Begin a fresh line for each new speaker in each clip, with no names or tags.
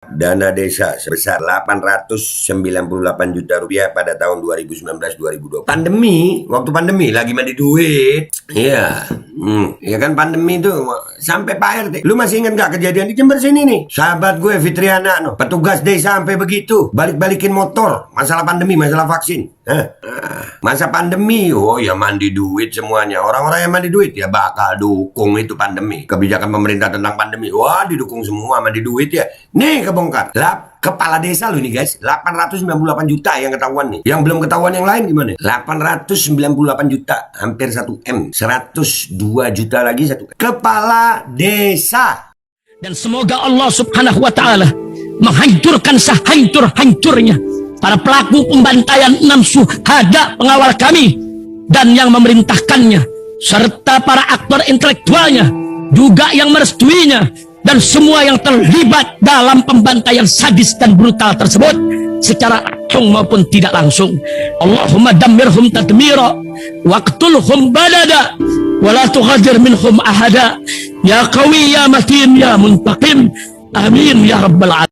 dana desa sebesar 898 juta rupiah pada tahun 2019-2020. Waktu pandemi lagi mandi duit. Iya, ya kan pandemi itu sampai Pak RT. Lu masih ingat gak kejadian di Jember sini nih? Sahabat gue Fitriana, petugas desa sampai begitu balik-balikin motor. Masalah pandemi, masalah vaksin. Masa pandemi, oh ya mandi duit semuanya. Orang-orang yang mandi duit ya bakal dukung itu pandemi. Kebijakan pemerintah tentang pandemi, wah didukung semua mandi duit ya. Nih kebongkar. Kepala desa loh ini guys, 898 juta yang ketahuan nih. Yang belum ketahuan yang lain gimana? 898 juta, hampir 1 M. 102 juta lagi 1 M. Kepala desa.
Dan semoga Allah subhanahu wa ta'ala menghancurkan sehancur-hancurnya para pelaku pembantaian 6 syuhada pengawal kami dan yang memerintahkannya, serta para aktor intelektualnya juga yang merestuinya, dan semua yang terlibat dalam pembantaian sadis dan brutal tersebut secara langsung maupun tidak langsung. Allahumma dammirhum tadmira waqtulhum badada wa la tughadir minhum ahada ya qawi ya matin ya muntaqim amin ya rabbal alamin.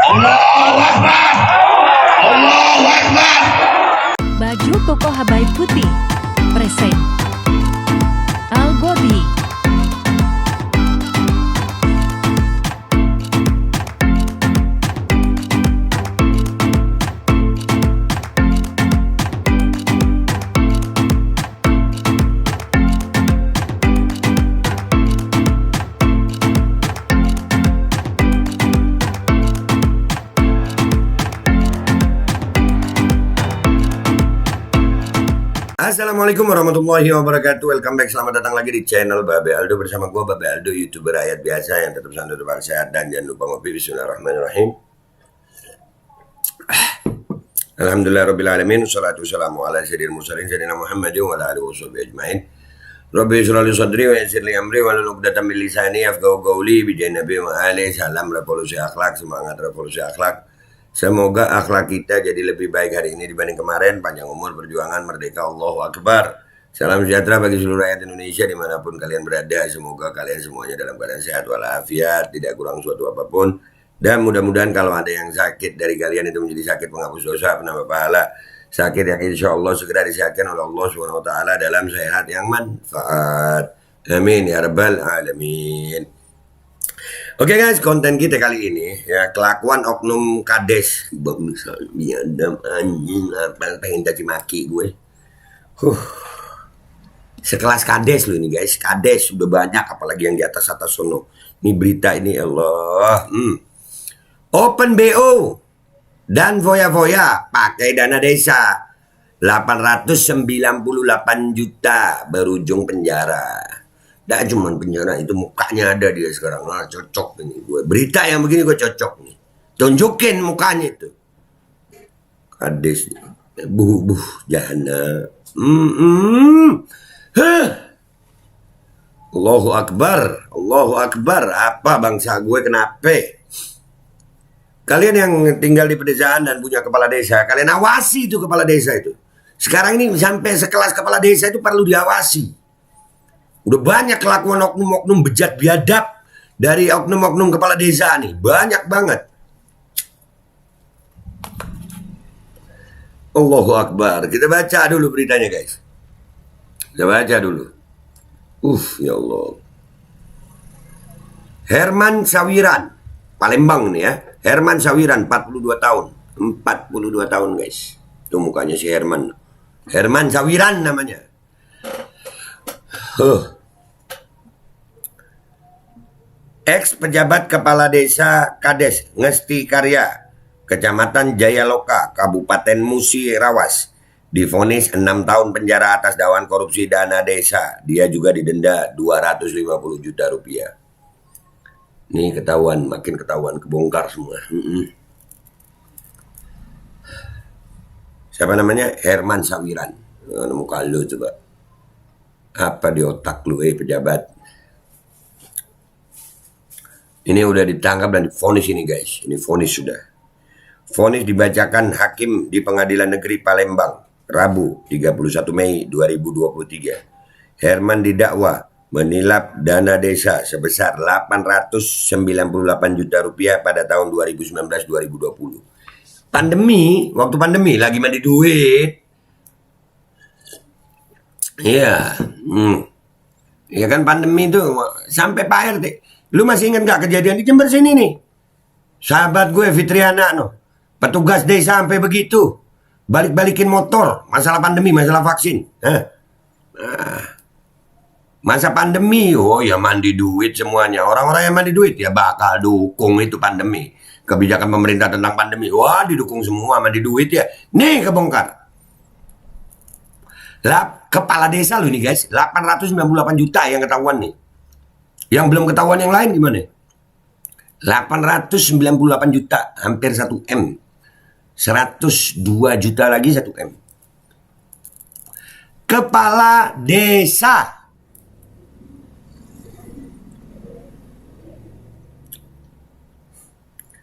Allahu Akbar, Allahu Akbar.
Baju koko Habaib Putih present Al-Gobi.
Assalamualaikum warahmatullahi wabarakatuh. Welcome back, selamat datang lagi di channel Babe Aldo. Bersama gue Babe Aldo, YouTuber rakyat biasa yang tetap santai, tetap sehat, dan jangan lupa ngopi. Bismillahirrahmanirrahim. Alhamdulillahirrabbilalamin. Wassalatu wassalamu ala sayyidil mursalin sayyidina Muhammadin wa ala alihi washabihi ajmain. Rabbi shrah li sadri wa yassir li amri wahlul 'uqdatam min lisani yafqahu qawli. Bi nabi wa ali. Salam revolusi akhlak, semangat revolusi akhlak. Semoga akhlak kita jadi lebih baik hari ini dibanding kemarin. Panjang umur, perjuangan, merdeka, Allahu Akbar. Salam sejahtera bagi seluruh rakyat Indonesia dimanapun kalian berada. Semoga kalian semuanya dalam keadaan sehat walafiat, tidak kurang suatu apapun. Dan mudah-mudahan kalau ada yang sakit dari kalian itu menjadi sakit penghapus dosa, penambah pahala. Sakit yang insya Allah segera disehatkan oleh Allah SWT dalam sehat yang manfaat. Amin ya rabbal alamin. Oke guys, konten kita kali ini ya kelakuan oknum kades. Misalnya adam anjing apa pengen caci maki gue. Sekelas kades loh ini guys, kades udah banyak apalagi yang di atas sono. Ini berita ini Allah. Open BO dan foya-foya pakai dana desa 898 juta berujung penjara. Dah cuman penjara itu mukanya ada dia sekarang. Cocok ini gue. Berita yang begini gue cocok nih. Tunjukin mukanya itu. Kades. Buh jana. Allahu Akbar. Allahu Akbar. Apa bangsa gue kenapa? Kalian yang tinggal di pedesaan dan punya kepala desa, kalian awasi itu kepala desa itu. Sekarang ini sampai sekelas kepala desa itu perlu diawasi. Udah banyak kelakuan oknum-oknum bejat biadab dari oknum-oknum kepala desa nih. Banyak banget. Allahu Akbar. Kita baca dulu beritanya guys. Kita baca dulu. Ya Allah. Herman Sawiran. Palembang nih ya. Herman Sawiran 42 tahun. 42 tahun guys. Itu mukanya si Herman. Herman Sawiran namanya. Ex pejabat kepala desa Kades Ngesti Karya, Kecamatan Jayaloka, Kabupaten Musi Rawas, divonis 6 tahun penjara atas dakwaan korupsi dana desa. Dia juga didenda 250 juta rupiah. Nih ketahuan, makin ketahuan, kebongkar semua. Siapa namanya? Herman Sawiran. Muka lu coba. Apa di otak lu pejabat? Ini udah ditangkap dan divonis ini guys. Ini vonis sudah. Vonis dibacakan hakim di Pengadilan Negeri Palembang Rabu 31 Mei 2023. Herman didakwa menilap dana desa sebesar 898 juta rupiah pada tahun 2019-2020. Pandemi, waktu pandemi lagi mandi duit. Iya. Ya kan pandemi itu sampai Pak RT. Lu masih ingat gak kejadian di Jember sini nih? Sahabat gue Fitriana petugas desa sampai begitu. Balik-balikin motor, masalah pandemi, masalah vaksin. Masa pandemi, oh ya mandi duit semuanya. Orang-orang yang mandi duit ya bakal dukung itu pandemi. Kebijakan pemerintah tentang pandemi, wah didukung semua mandi duit ya. Nih kebongkar. Kepala desa lu nih guys, 898 juta yang ketahuan nih. Yang belum ketahuan yang lain gimana? 898 juta, hampir 1 M. 102 juta lagi 1 M. Kepala desa.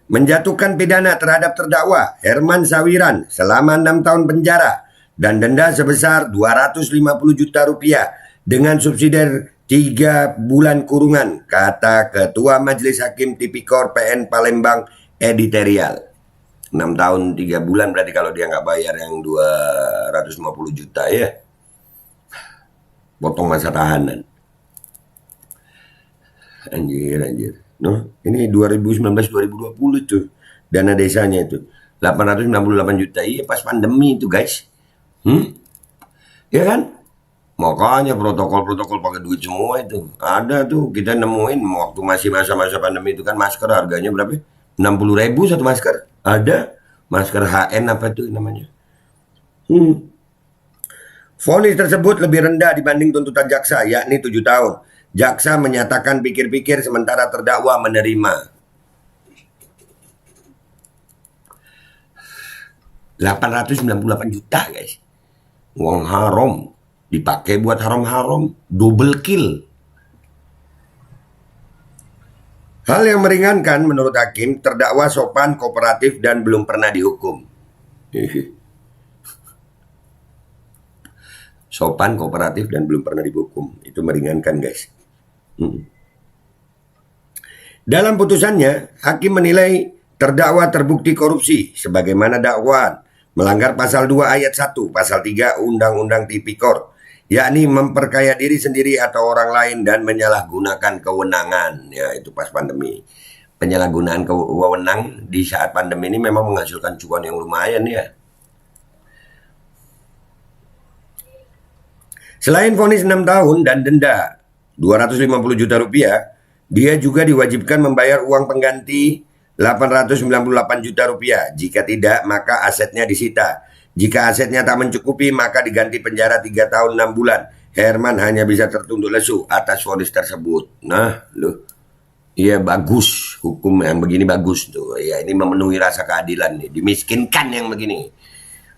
Menjatuhkan pidana terhadap terdakwa Herman Sawiran selama 6 tahun penjara dan denda sebesar 250 juta rupiah dengan subsidi 3 bulan kurungan, kata Ketua Majelis Hakim Tipikor PN Palembang Editorial. 6 tahun 3 bulan berarti kalau dia nggak bayar yang 250 juta ya. Potong masa tahanan. Anjir. No, ini 2019-2020 tuh dana desanya itu 868 juta. Iya pas pandemi itu guys. Ya kan? Makanya protokol pakai duit semua itu. Ada tuh kita nemuin waktu masih masa-masa pandemi itu kan masker harganya berapa? 60.000 satu masker. Ada masker HN apa tuh namanya. Vonis tersebut lebih rendah dibanding tuntutan jaksa yakni 7 tahun. Jaksa menyatakan pikir-pikir sementara terdakwa menerima. 898 juta guys. Uang haram dipakai buat haram-haram, double kill. Hal yang meringankan menurut hakim, terdakwa sopan, kooperatif dan belum pernah dihukum. Sopan, kooperatif dan belum pernah dihukum. Itu meringankan guys. Dalam putusannya, hakim menilai terdakwa terbukti korupsi sebagaimana dakwaan melanggar pasal 2 ayat 1, pasal 3 Undang-Undang Tipikor, yakni memperkaya diri sendiri atau orang lain dan menyalahgunakan kewenangan. Ya, itu pas pandemi. Penyalahgunaan kewenangan di saat pandemi ini memang menghasilkan cuan yang lumayan ya. Selain vonis 6 tahun dan denda 250 juta rupiah, dia juga diwajibkan membayar uang pengganti 898 juta rupiah. Jika tidak, maka asetnya disita. Jika asetnya tak mencukupi, maka diganti penjara 3 tahun 6 bulan. Herman hanya bisa tertunduk lesu atas vonis tersebut. Nah, iya bagus. Hukum yang begini bagus tuh. Ya, ini memenuhi rasa keadilan nih. Dimiskinkan yang begini.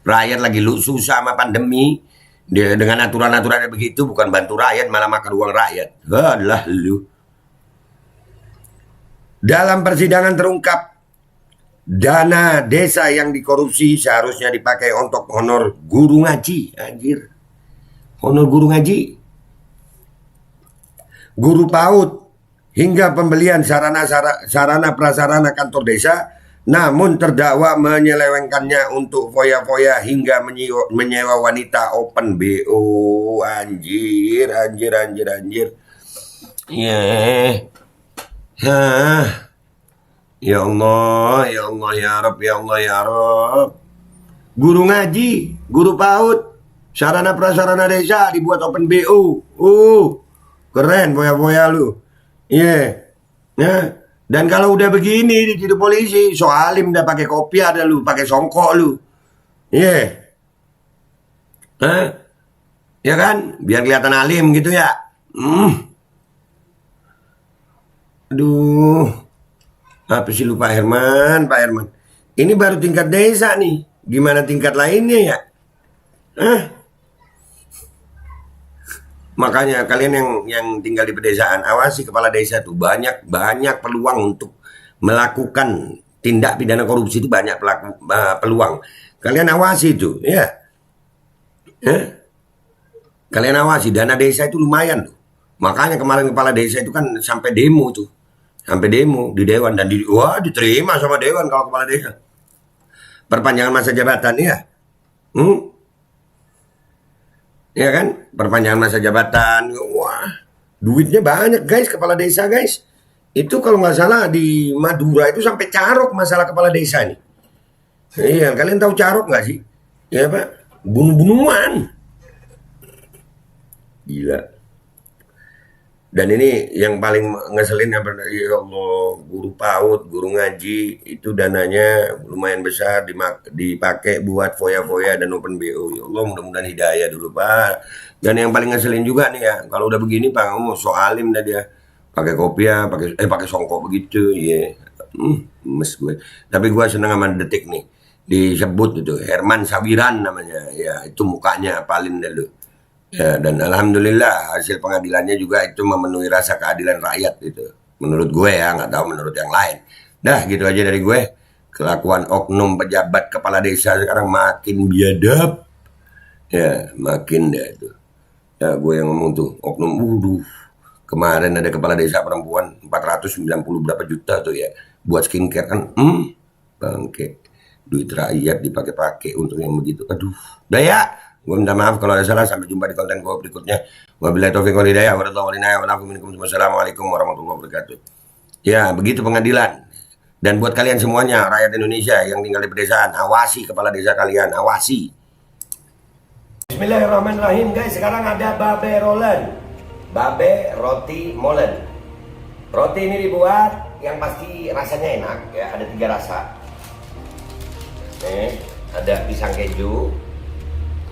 Rakyat lagi susah sama pandemi. Dia dengan aturan-aturan begitu bukan bantu rakyat malah makan uang rakyat. Alah lu. Dalam persidangan terungkap dana desa yang dikorupsi seharusnya dipakai untuk honor guru ngaji. Anjir. Honor guru ngaji. Guru PAUD hingga pembelian sarana prasarana kantor desa. Namun terdakwa menyelewengkannya untuk foya-foya hingga menyewa wanita open BO. Anjir. Ya Allah, ya Rabb. Guru ngaji, guru PAUD, sarana prasarana desa dibuat open BO. Keren foya-foya lu. Iya. Yeah. Dan kalau udah begini ditidur polisi, soalim udah pakai kopi ada lu, pakai songkok lu. Iya. Ya kan? Biar kelihatan alim gitu ya. Aduh. Apa sih lu Pak Herman? Ini baru tingkat desa nih. Gimana tingkat lainnya ya? Makanya kalian yang tinggal di pedesaan, awasi kepala desa tuh banyak peluang untuk melakukan tindak pidana korupsi itu banyak peluang. Kalian awasi itu, ya. Kalian awasi dana desa itu lumayan tuh. Makanya kemarin kepala desa itu kan sampai demo tuh. Sampai demo di dewan dan wah diterima sama dewan kalau kepala desa. Perpanjangan masa jabatan ya. Ya kan? Perpanjangan masa jabatan. Wah, duitnya banyak guys kepala desa guys. Itu kalau nggak salah di Madura itu sampai carok masalah kepala desa nih. Iya, kalian tahu carok nggak sih? Ya Pak, bunuh-bunuhan. Gila. Dan ini yang paling ngeselin ya Allah, guru PAUD, guru ngaji itu dananya lumayan besar dipakai buat foya-foya dan open BO. Ya Allah, mudah-mudahan hidayah dulu Pak. Dan yang paling ngeselin juga nih ya, kalau udah begini Pak, kamu soalim dah dia. Pakai kopiah, pakai songkok begitu, ya. Mes gue. Tapi gue seneng sama Detik nih. Disebut itu Herman Sawiran namanya. Ya, itu mukanya paling dulu. Ya, dan alhamdulillah hasil pengadilannya juga itu memenuhi rasa keadilan rakyat gitu. Menurut gue ya, nggak tahu menurut yang lain. Dah gitu aja dari gue. Kelakuan oknum pejabat kepala desa sekarang makin biadab. Ya, makin deh itu. Ya, gue yang ngomong tuh oknum kemarin ada kepala desa perempuan 490 berapa juta tuh ya buat skincare kan. Bangke. Duit rakyat dipakai-pakai untuk yang begitu. Aduh. Udah ya. Gue minta maaf kalau ada salah. Sampai jumpa di konten gue berikutnya. Wabillahi taufiq wal hidayah. Wassalamualaikum warahmatullahi wabarakatuh. Ya, begitu pengadilan. Dan buat kalian semuanya, rakyat Indonesia yang tinggal di pedesaan, awasi kepala desa kalian, awasi. Bismillahirrahmanirrahim guys. Sekarang ada babe rolen, babe roti molen. Roti ini dibuat yang pasti rasanya enak ya. Ada 3 rasa. Nih, ada pisang keju,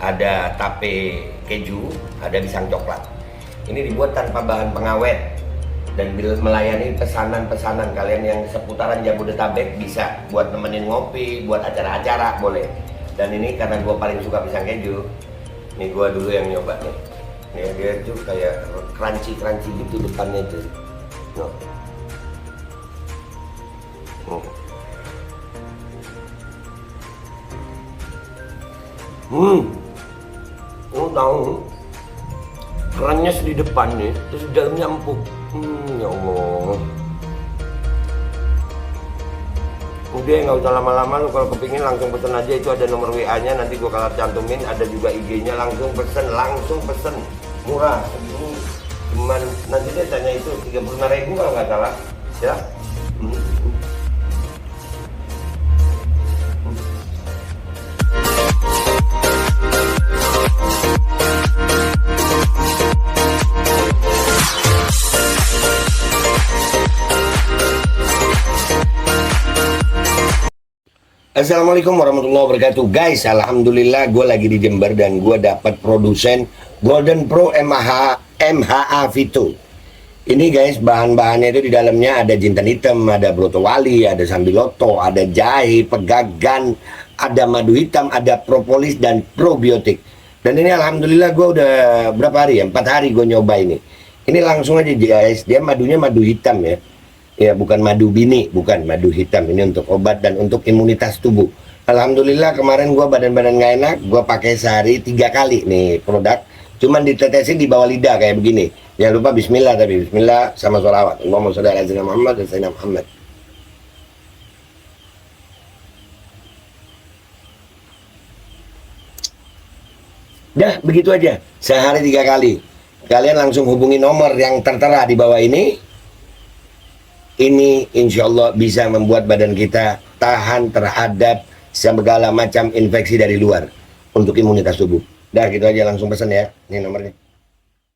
ada tape keju, ada pisang coklat. Ini dibuat tanpa bahan pengawet dan melayani pesanan-pesanan kalian yang seputaran Jabodetabek bisa buat nemenin ngopi, buat acara-acara boleh. Dan ini karena gue paling suka pisang keju, ini gue dulu yang nyoba nih. Nih dia tuh kayak crunchy gitu depannya itu. Tahu kerennya di depan nih, terus di dalamnya empuk. Ya Allah. Udah nggak usah lama-lama, lu kalau kepingin langsung pesen aja, itu ada nomor WA-nya, nanti gua kalau cantumin, ada juga IG-nya, langsung pesen, murah. Ini cuman nanti dia tanya itu 35.000 kalau nggak salah, ya. Assalamualaikum warahmatullahi wabarakatuh guys. Alhamdulillah gue lagi di Jember dan gue dapat produsen Golden Pro MHA Vito. Ini guys, bahan-bahannya itu di dalamnya ada jintan hitam, ada broto wali, ada sambiloto, ada jahe, pegagan, ada madu hitam, ada propolis dan probiotik. Dan ini alhamdulillah gue udah berapa hari ya, 4 hari gue nyoba ini. Ini langsung aja guys, dia madunya madu hitam ya. Ya bukan madu bini, bukan madu hitam. Ini untuk obat dan untuk imunitas tubuh. Alhamdulillah kemarin gue badan-badan gak enak, gue pakai sehari 3 kali nih produk. Cuman ditetesin di bawah lidah kayak begini. Jangan lupa bismillah, tapi bismillah sama sholawat. Allahumma sholli ala sayyidina Muhammad dan sayyidina Muhammad. Dah begitu aja, sehari 3 kali. Kalian langsung hubungi nomor yang tertera di bawah ini. Ini insya Allah bisa membuat badan kita tahan terhadap segala macam infeksi dari luar untuk imunitas tubuh. Dah gitu aja, langsung pesan ya. Ini nomornya.